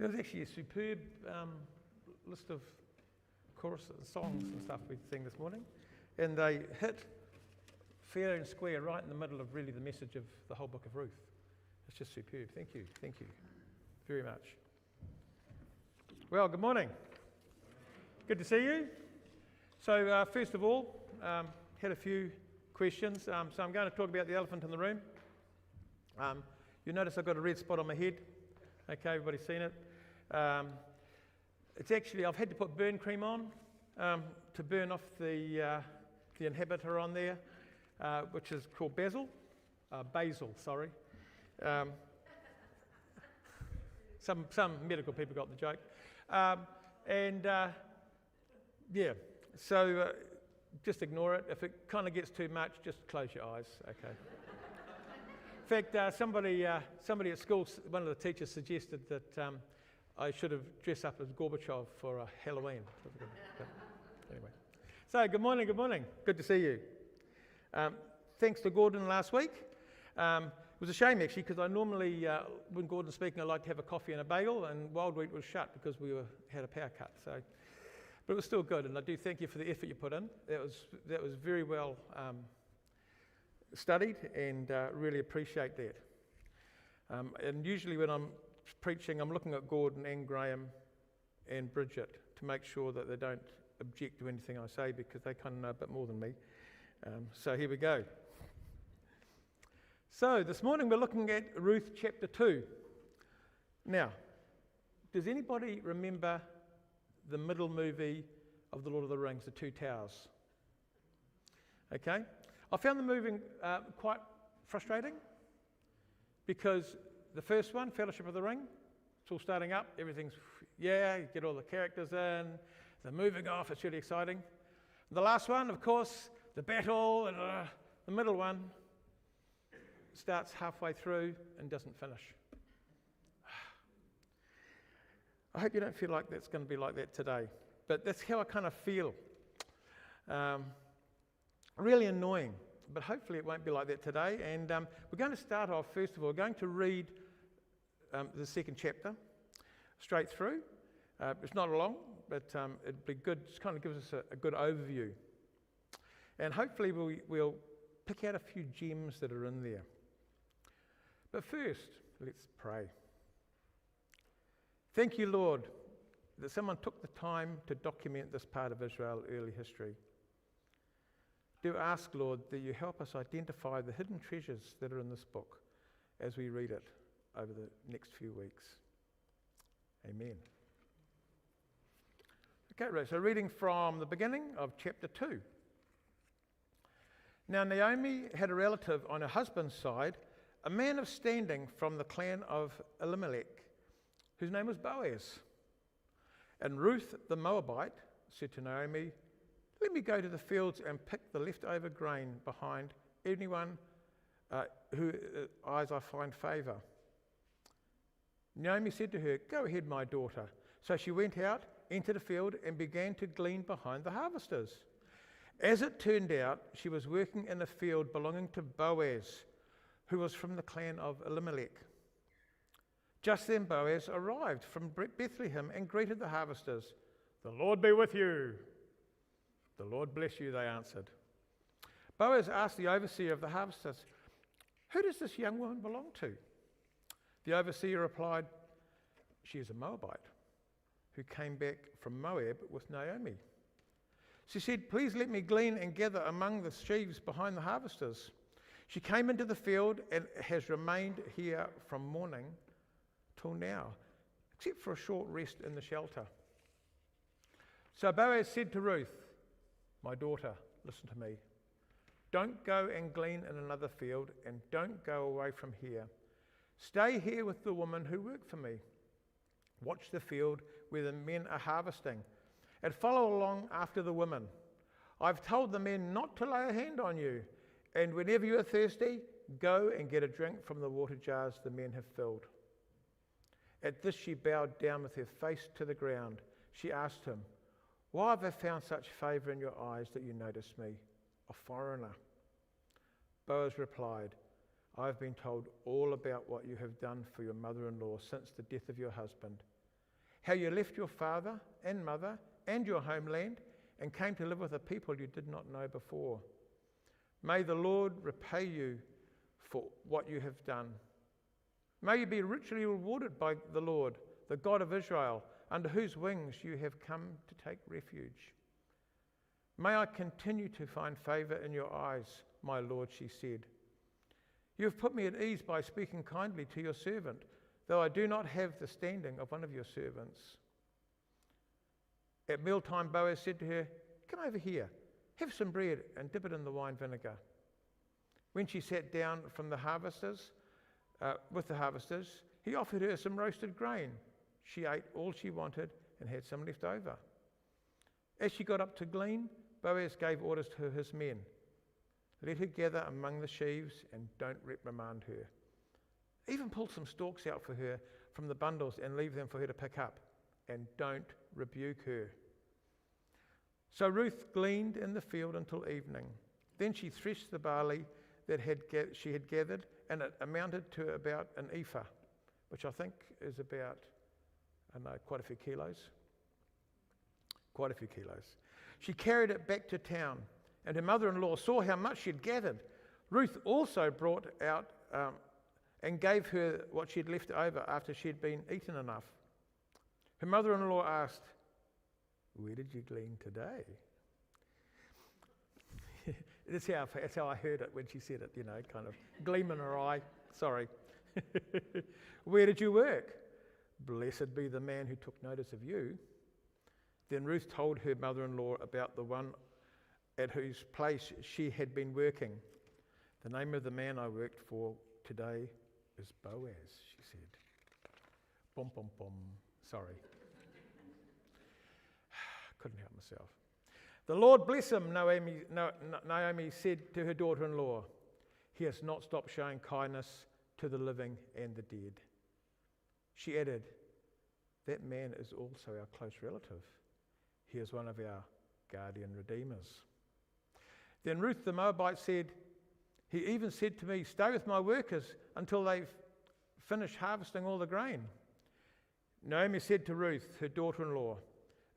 There was actually a superb list of choruses, songs and stuff we sang this morning, and they hit fair and square right in the middle of really the message of the whole book of Ruth. It's just superb. Thank you very much. Well, good morning. Good to see you. So first of all, had a few questions. So I'm going to talk about the elephant in the room. You notice I've got a red spot on my head. Okay, everybody's seen it. It's actually, I've had to put burn cream on to burn off the inhibitor on there, which is called basil, sorry. Some medical people got the joke. Yeah, so just ignore it. If it kind of gets too much, just close your eyes, okay. In fact, somebody at school, one of the teachers suggested that I should have dressed up as Gorbachev for Halloween. Anyway, so good morning. Good to see you. Thanks to Gordon last week. It was a shame actually because I normally, when Gordon's speaking, I like to have a coffee and a bagel, and Wild Wheat was shut because we had a power cut. So, but it was still good, and I do thank you for the effort you put in. That was very well studied, and really appreciate that. And usually when I'm preaching, I'm looking at Gordon and Graham and Bridget to make sure that they don't object to anything I say because they kind of know a bit more than me. So here we go. So this morning we're looking at Ruth chapter 2. Now, does anybody remember the middle movie of The Lord of the Rings, The Two Towers? Okay. I found the movie quite frustrating because the first one, Fellowship of the Ring, it's all starting up, everything's, you get all the characters in, they're moving off, it's really exciting. The last one, of course, the battle, and the middle one starts halfway through and doesn't finish. I hope you don't feel like that's going to be like that today, but that's how I kind of feel. Really annoying, but hopefully it won't be like that today. And we're going to start off, first of all, we're going to read the second chapter straight through. It's not long, but it'd be good, it kind of gives us a good overview. And hopefully we'll pick out a few gems that are in there. But first, let's pray. Thank you, Lord, that someone took the time to document this part of Israel's early history. Do ask, Lord, that you help us identify the hidden treasures that are in this book as we read it over the next few weeks. Amen. Okay, right, so reading from the beginning of chapter 2. Now Naomi had a relative on her husband's side, a man of standing from the clan of Elimelech, whose name was Boaz. And Ruth the Moabite said to Naomi, "Let me go to the fields and pick the leftover grain behind anyone whose eyes I find favour." Naomi said to her, "Go ahead, my daughter." So she went out, entered a field, and began to glean behind the harvesters. As it turned out, she was working in a field belonging to Boaz, who was from the clan of Elimelech. Just then Boaz arrived from Bethlehem and greeted the harvesters. "The Lord be with you." "The Lord bless you," they answered. Boaz asked the overseer of the harvesters, "Who does this young woman belong to?" The overseer replied, "She is a Moabite who came back from Moab with Naomi." She said, "Please let me glean and gather among the sheaves behind the harvesters." She came into the field and has remained here from morning till now, except for a short rest in the shelter. So Boaz said to Ruth, "My daughter, listen to me. Don't go and glean in another field, and don't go away from here. Stay here with the women who work for me. Watch the field where the men are harvesting, and follow along after the women. I've told the men not to lay a hand on you, and whenever you are thirsty, go and get a drink from the water jars the men have filled." At this she bowed down with her face to the ground. She asked him, "Why have I found such favour in your eyes that you notice me, a foreigner?" Boaz replied, "I have been told all about what you have done for your mother-in-law since the death of your husband. how you left your father and mother and your homeland and came to live with a people you did not know before. May the Lord repay you for what you have done. May you be richly rewarded by the Lord, the God of Israel, under whose wings you have come to take refuge. May I continue to find favour in your eyes, my Lord, she said. You have put me at ease by speaking kindly to your servant, though I do not have the standing of one of your servants. At mealtime, Boaz said to her, "Come over here, have some bread and dip it in the wine vinegar." When she sat down from the harvesters, with the harvesters, he offered her some roasted grain. She ate all she wanted and had some left over. As she got up to glean, Boaz gave orders to his men. Let her gather among the sheaves and don't reprimand her. Even pull some stalks out for her from the bundles and leave them for her to pick up, and don't rebuke her. So Ruth gleaned in the field until evening. Then she threshed the barley that she had gathered, and it amounted to about an ephah, which I think is about, quite a few kilos. She carried it back to town, and her mother-in-law saw how much she had gathered. Ruth also brought out and gave her what she had left over after she had been eaten enough. Her mother-in-law asked, "Where did you glean today?" That's how I heard it when she said it, kind of gleam in her eye. Sorry. "Where did you work?" "Blessed be the man who took notice of you." Then Ruth told her mother-in-law about the one at whose place she had been working. "The name of the man I worked for today is Boaz," she said. Bom, bom, bom. Sorry. Couldn't help myself. "The Lord bless him," Naomi said to her daughter-in-law. "He has not stopped showing kindness to the living and the dead." She added, "That man is also our close relative. He is one of our guardian redeemers." Then Ruth the Moabite said, "He even said to me, 'Stay with my workers until they've finished harvesting all the grain.'" Naomi said to Ruth, her daughter-in-law,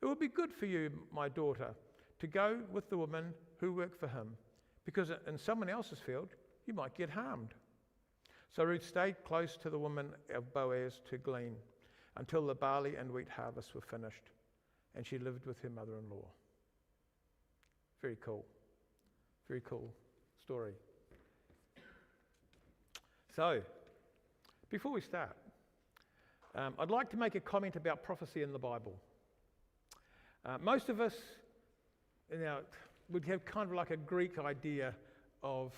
"It would be good for you, my daughter, to go with the women who work for him, because in someone else's field you might get harmed." So Ruth stayed close to the women of Boaz to glean until the barley and wheat harvests were finished, and she lived with her mother-in-law. Very cool story. So, before we start, I'd like to make a comment about prophecy in the Bible. Most of us, would have kind of like a Greek idea of,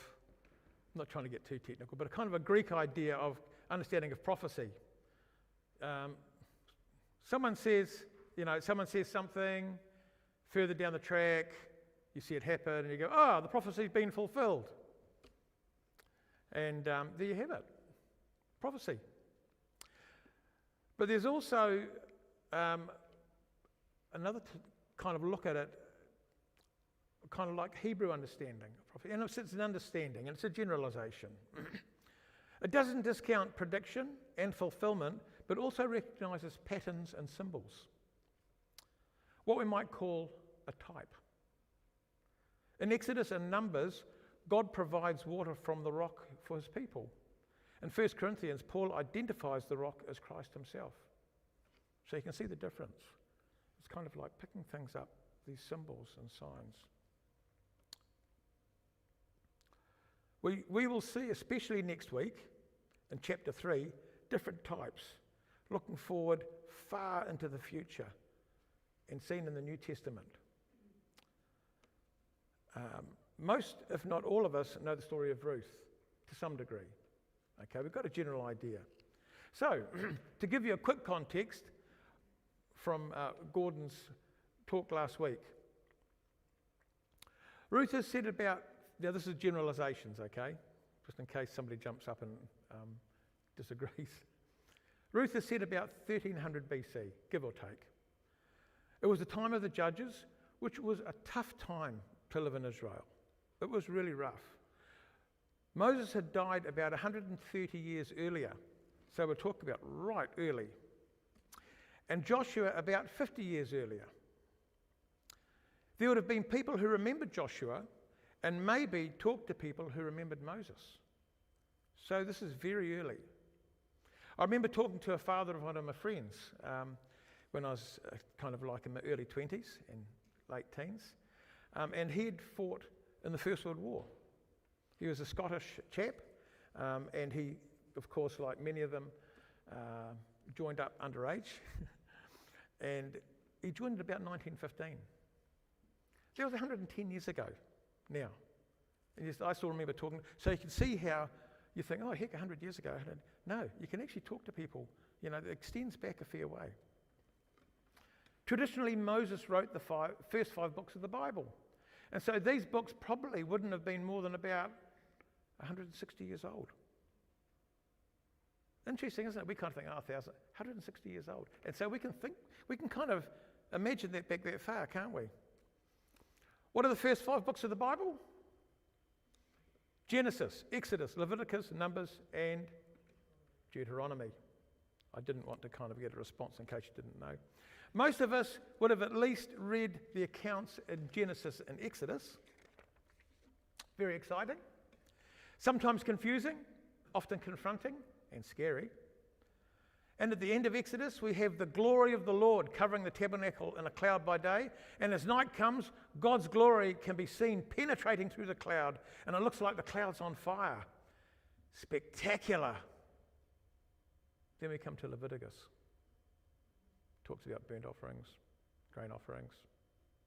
I'm not trying to get too technical, but a kind of a Greek idea of understanding of prophecy. Someone says something, further down the track, you see it happen, and you go, "Oh, the prophecy's been fulfilled." And there you have it, prophecy. But there's also another kind of look at it, kind of like Hebrew understanding of prophecy. And it's an understanding, and it's a generalization. It doesn't discount prediction and fulfillment, but also recognizes patterns and symbols. What we might call a type. In Exodus and Numbers, God provides water from the rock for his people. In 1 Corinthians, Paul identifies the rock as Christ himself. So you can see the difference. It's kind of like picking things up, these symbols and signs. We will see, especially next week, in chapter 3, different types, looking forward far into the future and seen in the New Testament. Most, if not all of us, know the story of Ruth to some degree. Okay, we've got a general idea. So, to give you a quick context from Gordon's talk last week, Ruth has said about, now this is generalizations, okay, just in case somebody jumps up and disagrees. Ruth has said about 1300 BC, give or take. It was the time of the judges, which was a tough time to live in Israel. It was really rough. Moses had died about 130 years earlier, so we're talking about right early. and Joshua about 50 years earlier. There would have been people who remembered Joshua and maybe talked to people who remembered Moses. So this is very early. I remember talking to a father of one of my friends when I was kind of like in my early 20s and late teens, and he'd fought in the First World War. He was a Scottish chap, and he, of course, like many of them, joined up underage, and he joined at about 1915. That was 110 years ago now. And I still remember talking, so you can see how you think, oh heck, 100 years ago. No, you can actually talk to people, it extends back a fair way. Traditionally, Moses wrote the first 5 books of the Bible. And so these books probably wouldn't have been more than about 160 years old. Interesting, isn't it? We kind of think, 160 years old. And so we can kind of imagine that back that far, can't we? What are the first 5 books of the Bible? Genesis, Exodus, Leviticus, Numbers, and Deuteronomy. I didn't want to kind of get a response in case you didn't know. Most of us would have at least read the accounts in Genesis and Exodus. Very exciting. Sometimes confusing, often confronting and scary. And at the end of Exodus, we have the glory of the Lord covering the tabernacle in a cloud by day. And as night comes, God's glory can be seen penetrating through the cloud. And it looks like the cloud's on fire. Spectacular. Then we come to Leviticus. Talks about burnt offerings, grain offerings,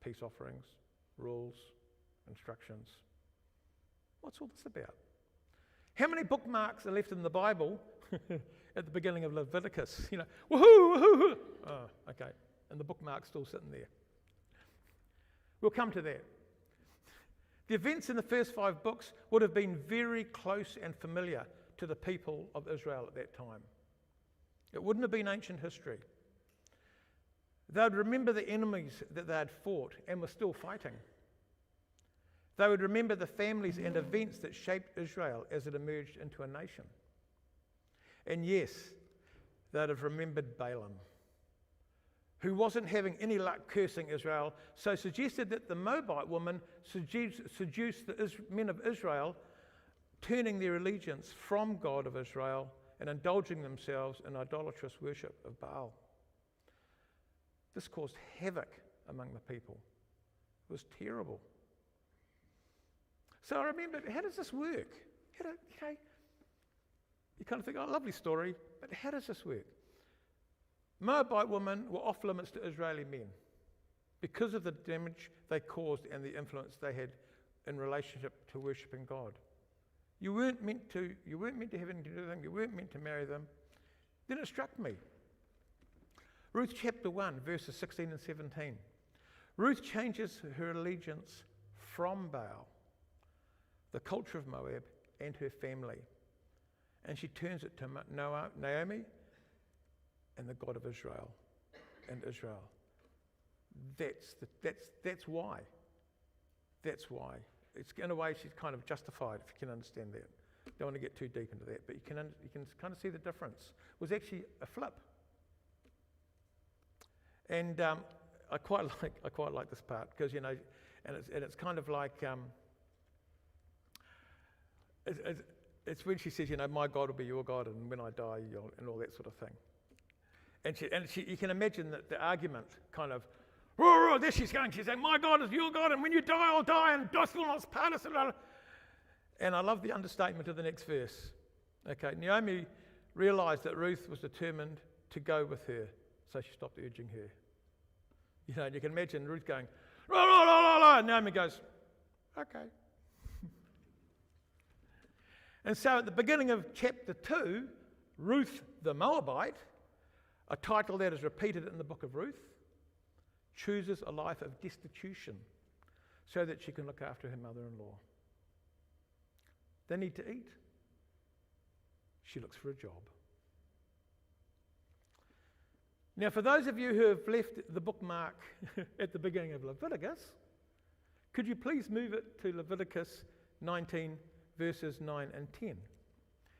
peace offerings, rules, instructions. What's all this about? How many bookmarks are left in the Bible at the beginning of Leviticus? Woohoo, woohoo! Oh, okay. And the bookmark's still sitting there. We'll come to that. The events in the first 5 books would have been very close and familiar to the people of Israel at that time. It wouldn't have been ancient history. They would remember the enemies that they had fought and were still fighting. They would remember the families and events that shaped Israel as it emerged into a nation. And yes, they'd have remembered Balaam, who wasn't having any luck cursing Israel, so suggested that the Moabite woman seduce the men of Israel, turning their allegiance from God of Israel and indulging themselves in idolatrous worship of Baal. This caused havoc among the people. It was terrible. So I remember, how does this work? You kind of think, lovely story, but how does this work? Moabite women were off limits to Israeli men because of the damage they caused and the influence they had in relationship to worshipping God. You weren't meant to have anything to do with them. You weren't meant to marry them. Then it struck me. Ruth chapter 1, verses 16 and 17. Ruth changes her allegiance from Baal, the culture of Moab, and her family. And she turns it to Naomi and the God of Israel and Israel. That's why. That's why. It's in a way she's kind of justified, if you can understand that. Don't want to get too deep into that, but you can kind of see the difference. It was actually a flip. And I quite like this part because and it's kind of like it's when she says, my God will be your God, and when I die, and all that sort of thing. And she you can imagine that the argument kind of, there she's going. She's saying, my God is your God, and when you die, I'll die, and death will not part us. And I love the understatement of the next verse. Okay, Naomi realised that Ruth was determined to go with her, so she stopped urging her. And you can imagine Ruth going, la, la, la, la, la, and Naomi goes, okay. And so at the beginning of chapter 2, Ruth the Moabite, a title that is repeated in the book of Ruth, chooses a life of destitution so that she can look after her mother-in-law. They need to eat. She looks for a job. Now, for those of you who have left the bookmark at the beginning of Leviticus, could you please move it to Leviticus 19, verses 9 and 10?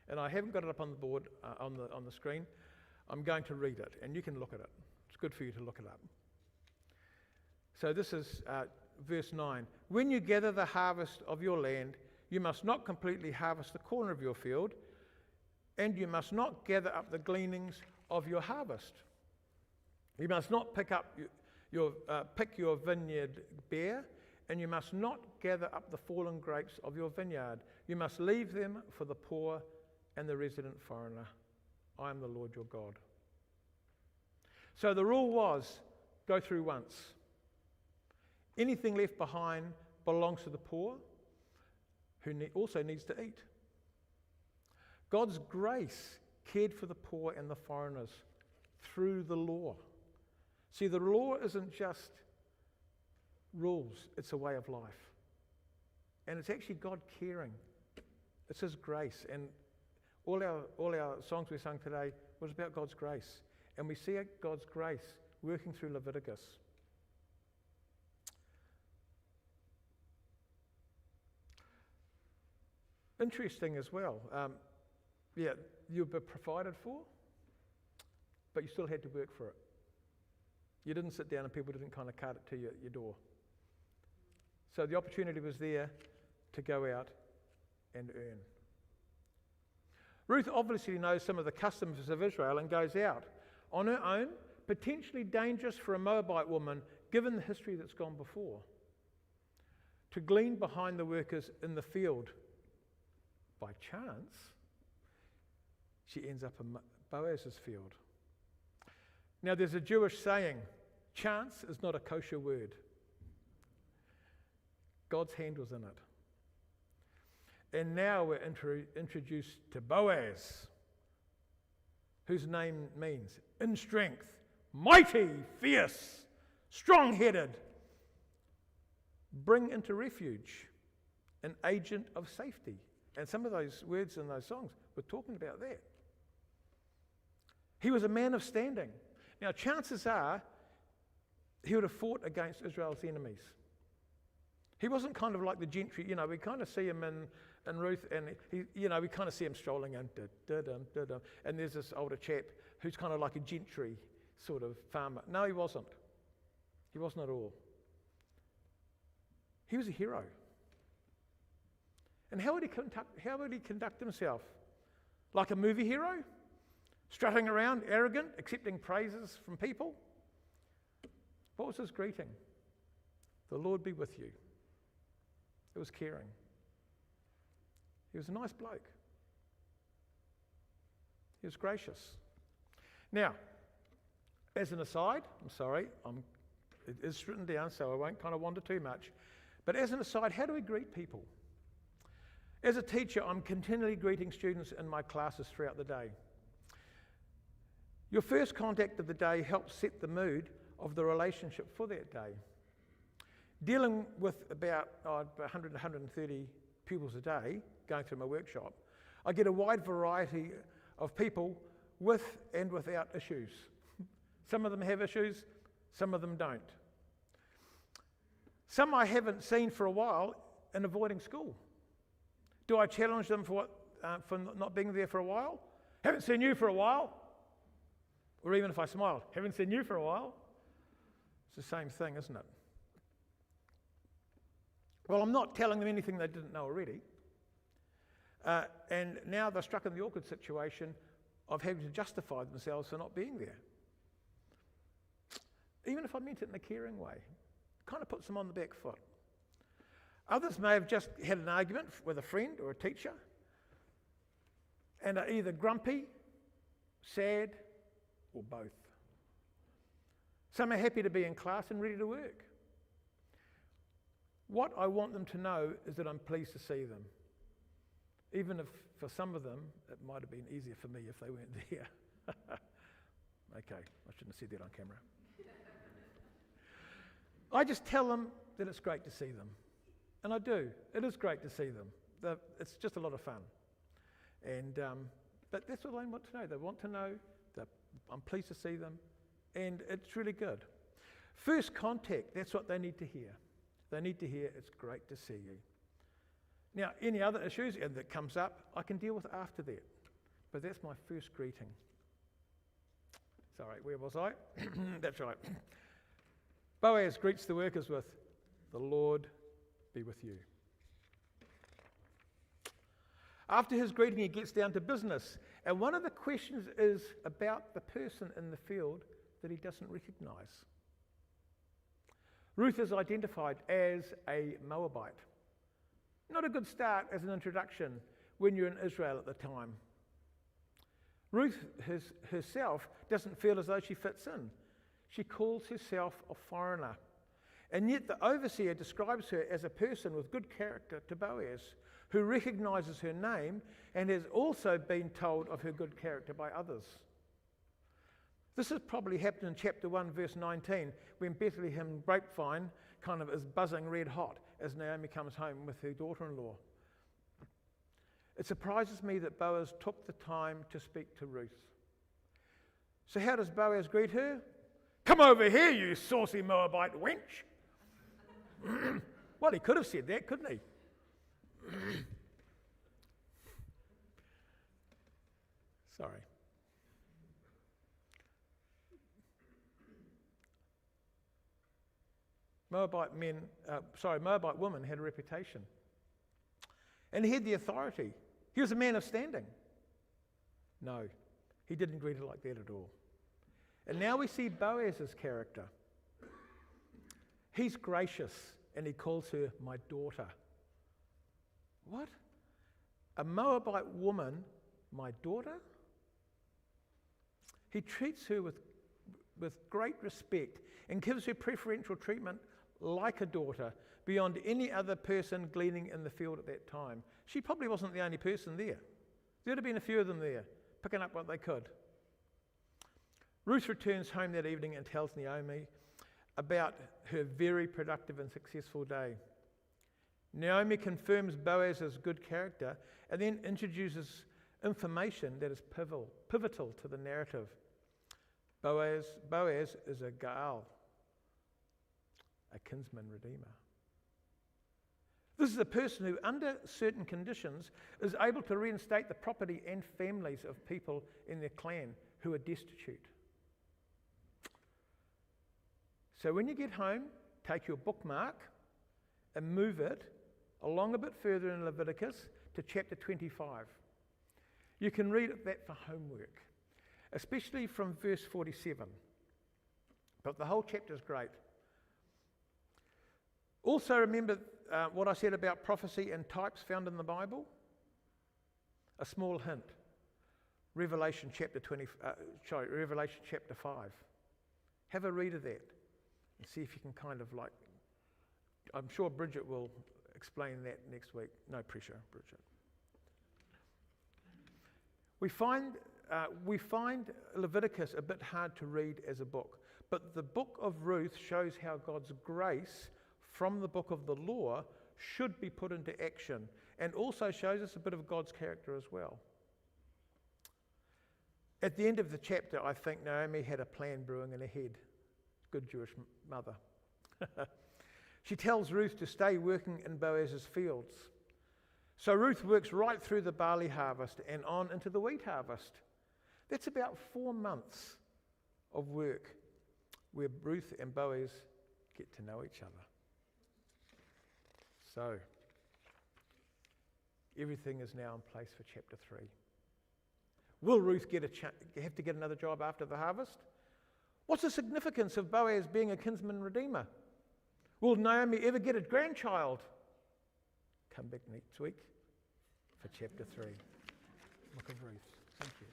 And I haven't got it up on the board, on the screen. I'm going to read it, and you can look at it. It's good for you to look it up. So this is verse 9. When you gather the harvest of your land, you must not completely harvest the corner of your field, and you must not gather up the gleanings of your harvest. You must not pick your vineyard bare, and you must not gather up the fallen grapes of your vineyard. You must leave them for the poor and the resident foreigner. I am the Lord your God. So the rule was, go through once. Anything left behind belongs to the poor, who also needs to eat. God's grace cared for the poor and the foreigners through the law. See, the law isn't just rules, it's a way of life. And it's actually God caring. It's His grace. And all our songs we sang today was about God's grace. And we see God's grace working through Leviticus. Interesting as well. You were provided for, but you still had to work for it. You didn't sit down and people didn't kind of cart it to you at your door. So the opportunity was there to go out and earn. Ruth obviously knows some of the customs of Israel and goes out on her own, potentially dangerous for a Moabite woman, given the history that's gone before, to glean behind the workers in the field. By chance, she ends up in Boaz's field. Now, there's a Jewish saying, chance is not a kosher word. God's hand was in it. And now we're introduced to Boaz, whose name means in strength, mighty, fierce, strong-headed, bring into refuge, an agent of safety. And some of those words in those songs were talking about that. He was a man of standing. Now, chances are he would have fought against Israel's enemies. He wasn't kind of like the gentry. We kind of see him in Ruth, and we kind of see him strolling in, and there's this older chap who's kind of like a gentry sort of farmer. No, he wasn't. He wasn't at all. He was a hero. And how would he conduct himself? Like a movie hero? Strutting around, arrogant, accepting praises from people? What was his greeting? The Lord be with you. It was caring. He was a nice bloke. He was gracious. Now, as an aside, I'm sorry, it is written down, so I won't kind of wander too much. But as an aside, how do we greet people? As a teacher, I'm continually greeting students in my classes throughout the day. Your first contact of the day helps set the mood of the relationship for that day. Dealing with about 100 to 130 pupils a day, going through my workshop, I get a wide variety of people with and without issues. Some of them have issues, some of them don't. Some I haven't seen for a while and avoiding school. Do I challenge them for not being there for a while? Haven't seen you for a while. Or even if I smile, haven't seen you for a while. It's the same thing, isn't it? Well, I'm not telling them anything they didn't know already. And now they're stuck in the awkward situation of having to justify themselves for not being there. Even if I meant it in a caring way, it kind of puts them on the back foot. Others may have just had an argument with a friend or a teacher and are either grumpy, sad, or both. Some are happy to be in class and ready to work. What I want them to know is that I'm pleased to see them. Even if for some of them, it might have been easier for me if they weren't there. Okay, I shouldn't have said that on camera. I just tell them that it's great to see them. And I do. It is great to see them. It's just a lot of fun. And but that's what they want to know. They want to know that I'm pleased to see them, and it's really good. First contact, that's what they need to hear. They need to hear, it's great to see you. Now, any other issues that comes up, I can deal with after that. But that's my first greeting. Sorry, where was I? That's right. Boaz greets the workers with, "The Lord be with you." After his greeting, he gets down to business. And one of the questions is about the person in the field that he doesn't recognise. Ruth is identified as a Moabite. Not a good start as an introduction when you're in Israel at the time. Ruth herself doesn't feel as though she fits in. She calls herself a foreigner. And yet the overseer describes her as a person with good character to Boaz, who recognises her name and has also been told of her good character by others. This has probably happened in chapter 1, verse 19, when Bethlehem grapevine kind of is buzzing red hot as Naomi comes home with her daughter-in-law. It surprises me that Boaz took the time to speak to Ruth. So how does Boaz greet her? "Come over here, you saucy Moabite wench." Well, he could have said that, couldn't he? Sorry. Moabite women had a reputation. And he had the authority. He was a man of standing. No, he didn't greet her like that at all. And now we see Boaz's character. He's gracious and he calls her my daughter. What? A Moabite woman, my daughter? He treats her with great respect and gives her preferential treatment like a daughter beyond any other person gleaning in the field at that time. She probably wasn't the only person there. There would have been a few of them there, picking up what they could. Ruth returns home that evening and tells Naomi about her very productive and successful day. Naomi confirms Boaz's good character and then introduces information that is pivotal to the narrative. Boaz is a Gaal, a kinsman redeemer. This is a person who, under certain conditions, is able to reinstate the property and families of people in their clan who are destitute. So when you get home, take your bookmark and move it along a bit further in Leviticus to chapter 25. You can read that for homework, especially from verse 47. But the whole chapter is great. Also remember what I said about prophecy and types found in the Bible? A small hint. Revelation chapter 5. Have a read of that and see if you can kind of I'm sure Bridget will explain that next week. No pressure, Bridget. We find Leviticus a bit hard to read as a book, but the book of Ruth shows how God's grace from the book of the law should be put into action, and also shows us a bit of God's character as well. At the end of the chapter, I think Naomi had a plan brewing in her head. Good Jewish mother. She tells Ruth to stay working in Boaz's fields. So Ruth works right through the barley harvest and on into the wheat harvest. That's about 4 months of work where Ruth and Boaz get to know each other. So, everything is now in place for chapter 3. Will Ruth have to get another job after the harvest? What's the significance of Boaz being a kinsman redeemer? Will Naomi ever get a grandchild? Come back next week for chapter 3. Book of Ruth. Thank you.